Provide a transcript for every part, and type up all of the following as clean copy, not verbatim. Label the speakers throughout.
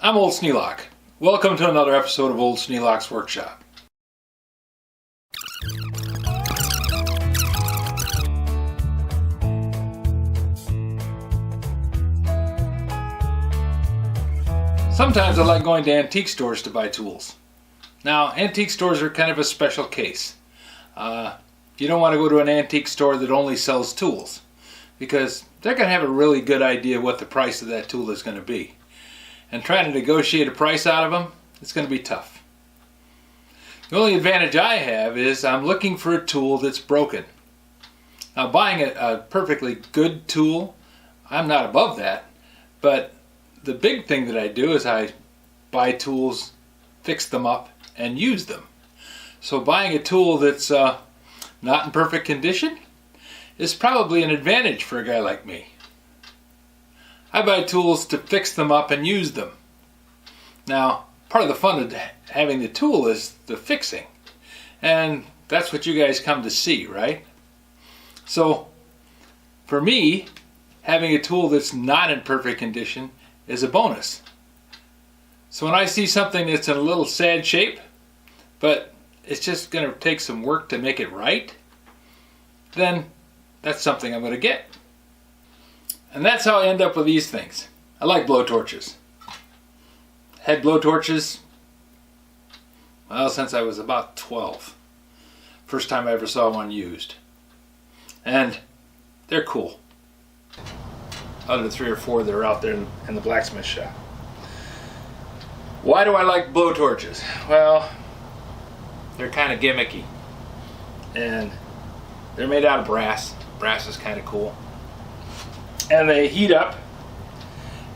Speaker 1: I'm Old Sneelock. Welcome to another episode of Old Sneelock's Workshop. Sometimes I like going to antique stores to buy tools. Now, antique stores are kind of a special case. You don't want to go to an antique store that only sells tools, because they're going to have a really good idea what the price of that tool is going to be. And trying to negotiate a price out of them, it's going to be tough. The only advantage I have is I'm looking for a tool that's broken. Now, buying a perfectly good tool, I'm not above that, but the big thing that I do is I buy tools, fix them up, and use them. So buying a tool that's not in perfect condition is probably an advantage for a guy like me. I buy tools to fix them up and use them. Now, part of the fun of having the tool is the fixing. And that's what you guys come to see, right? So, for me, having a tool that's not in perfect condition is a bonus. So when I see something that's in a little sad shape, but it's just going to take some work to make it right, then that's something I'm going to get. And that's how I end up with these things. I like blowtorches. Had blowtorches, well, since I was about 12. First time I ever saw one used. And they're cool. Out of the 3 or 4 that are out there in the blacksmith shop. Why do I like blowtorches? Well, they're kind of gimmicky. And they're made out of brass. Brass is kind of cool. And they heat up,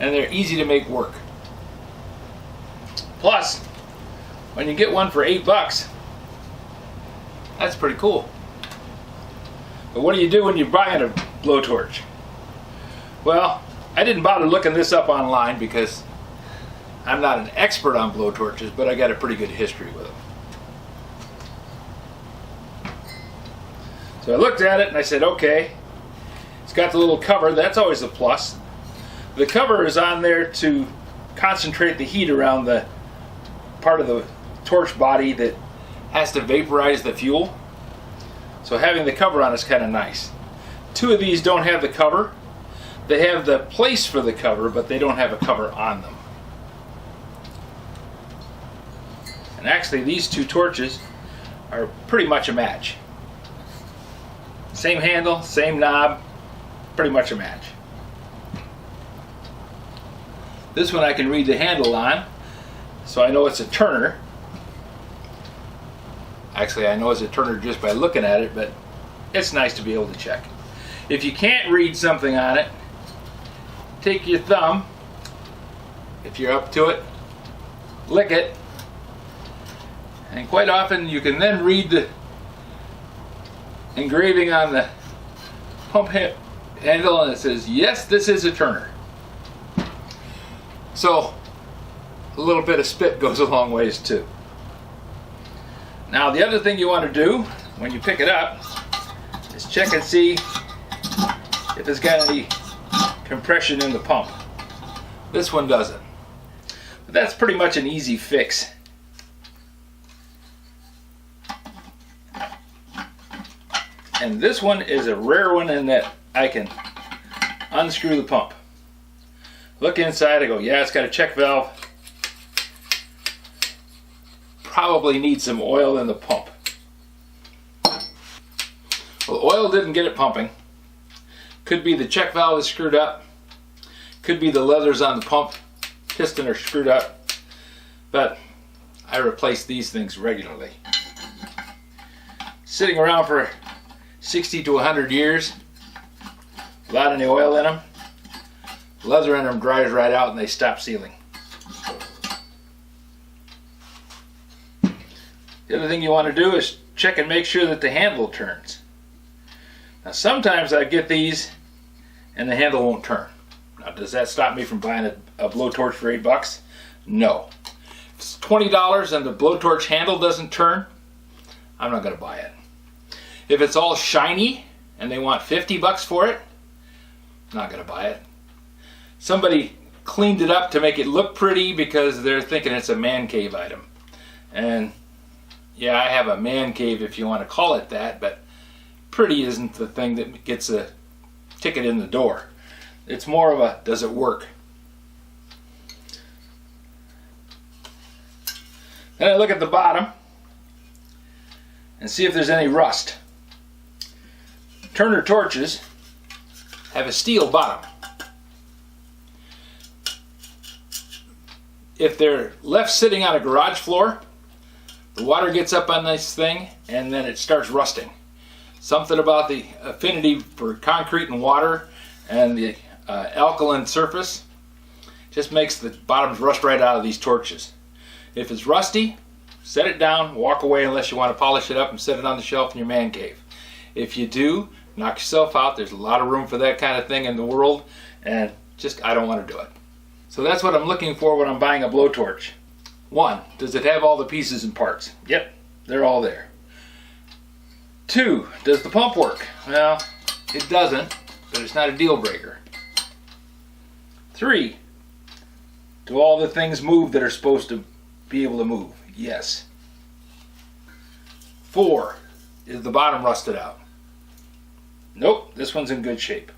Speaker 1: and they're easy to make work. Plus, when you get one for $8, that's pretty cool. But what do you do when you're buying a blowtorch? Well, I didn't bother looking this up online because I'm not an expert on blowtorches, but I got a pretty good history with them. So I looked at it and I said, okay, it's got the little cover. That's always a plus. The cover is on there to concentrate the heat around the part of the torch body that has to vaporize the fuel. So having the cover on is kind of nice. 2 of these don't have the cover. They have the place for the cover, but they don't have a cover on them. And actually, these 2 torches are pretty much a match. Same handle, same knob, pretty much a match. This one I can read the handle on, so I know it's a turner. Actually, I know it's a turner just by looking at it, but it's nice to be able to check. If you can't read something on it, take your thumb, if you're up to it, lick it, and quite often you can then read the engraving on the pump handle, and it says, yes, this is a turner. So a little bit of spit goes a long ways too. Now the other thing you want to do when you pick it up is check and see if it's got any compression in the pump. This one doesn't. But that's pretty much an easy fix. And this one is a rare one in that I can unscrew the pump. Look inside, I go, yeah, it's got a check valve. Probably needs some oil in the pump. Well, oil didn't get it pumping. Could be the check valve is screwed up. Could be the leathers on the pump piston are screwed up. But I replace these things regularly. Sitting around for 60 to 100 years without any oil in them. Leather in them dries right out and they stop sealing. The other thing you want to do is check and make sure that the handle turns. Now sometimes I get these and the handle won't turn. Now does that stop me from buying a blowtorch for $8? No. If it's $20 and the blowtorch handle doesn't turn, I'm not going to buy it. If it's all shiny and they want $50 for it, I'm not going to buy it. Somebody cleaned it up to make it look pretty because they're thinking it's a man cave item. And yeah, I have a man cave if you want to call it that, but pretty isn't the thing that gets a ticket in the door. It's more of a, does it work? Then I look at the bottom and see if there's any rust. Turner torches have a steel bottom. If they're left sitting on a garage floor, the water gets up on this thing and then it starts rusting. Something about the affinity for concrete and water and the alkaline surface just makes the bottoms rust right out of these torches. If it's rusty, set it down, walk away unless you want to polish it up and set it on the shelf in your man cave. If you do, knock yourself out. There's a lot of room for that kind of thing in the world, and just I don't want to do it. So that's what I'm looking for when I'm buying a blowtorch. 1, does it have all the pieces and parts? Yep, they're all there. 2, does the pump work? Well, it doesn't, but it's not a deal breaker. 3, do all the things move that are supposed to be able to move? Yes. 4, is the bottom rusted out? Nope, this one's in good shape.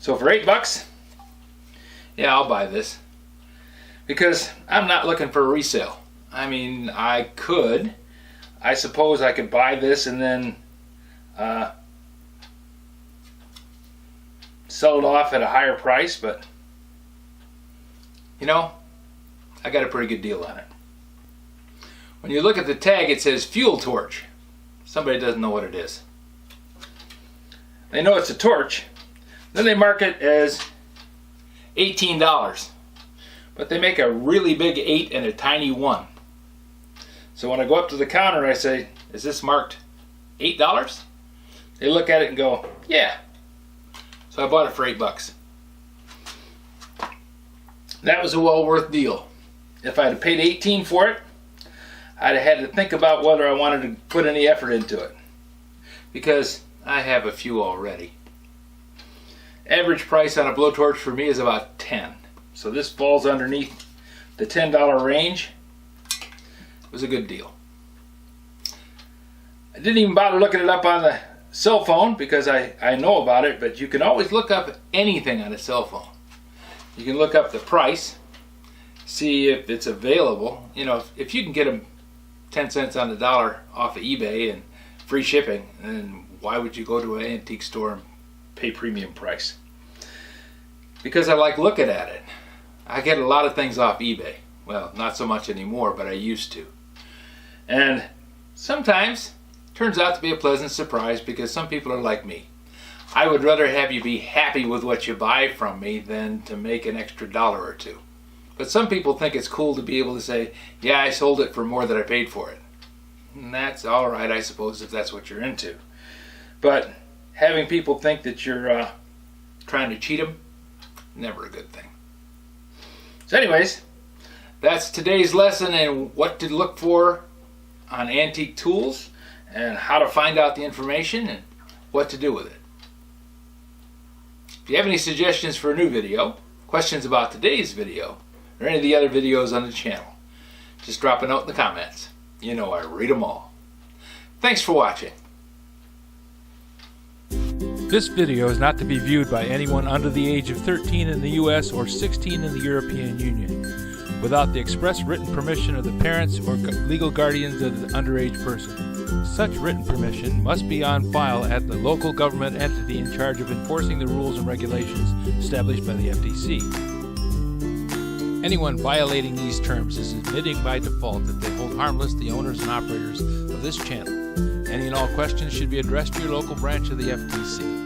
Speaker 1: So for $8, yeah, I'll buy this. Because I'm not looking for a resale. I mean, I suppose I could buy this and then sell it off at a higher price, but you know, I got a pretty good deal on it. When you look at the tag, it says fuel torch. Somebody doesn't know what it is. They know it's a torch. Then they mark it as $18. But they make a really big 8 and a tiny 1. So when I go up to the counter, I say, is this marked $8? They look at it and go, yeah. So I bought it for $8. That was a well worth deal. If I had paid $18 for it, I'd have had to think about whether I wanted to put any effort into it. Because I have a few already. Average price on a blowtorch for me is about $10. So this falls underneath the $10 range. It was a good deal. I didn't even bother looking it up on the cell phone because I know about it, but you can always look up anything on a cell phone. You can look up the price, see if it's available. You know, if you can get them 10 cents on the dollar off of eBay and free shipping, then why would you go to an antique store and pay premium price? Because I like looking at it. I get a lot of things off eBay. Well, not so much anymore, but I used to. And sometimes it turns out to be a pleasant surprise because some people are like me. I would rather have you be happy with what you buy from me than to make an extra $1 or $2. But some people think it's cool to be able to say, yeah, I sold it for more than I paid for it. And that's all right, I suppose, if that's what you're into. But having people think that you're trying to cheat them, never a good thing. So anyways, that's today's lesson in what to look for on antique tools and how to find out the information and what to do with it. If you have any suggestions for a new video, questions about today's video, or any of the other videos on the channel, just drop a note in the comments. You know I read them all. Thanks for watching.
Speaker 2: This video is not to be viewed by anyone under the age of 13 in the U.S. or 16 in the European Union, without the express written permission of the parents or legal guardians of the underage person. Such written permission must be on file at the local government entity in charge of enforcing the rules and regulations established by the FTC. Anyone violating these terms is admitting by default that they hold harmless the owners and operators of this channel. Any and all questions should be addressed to your local branch of the FTC.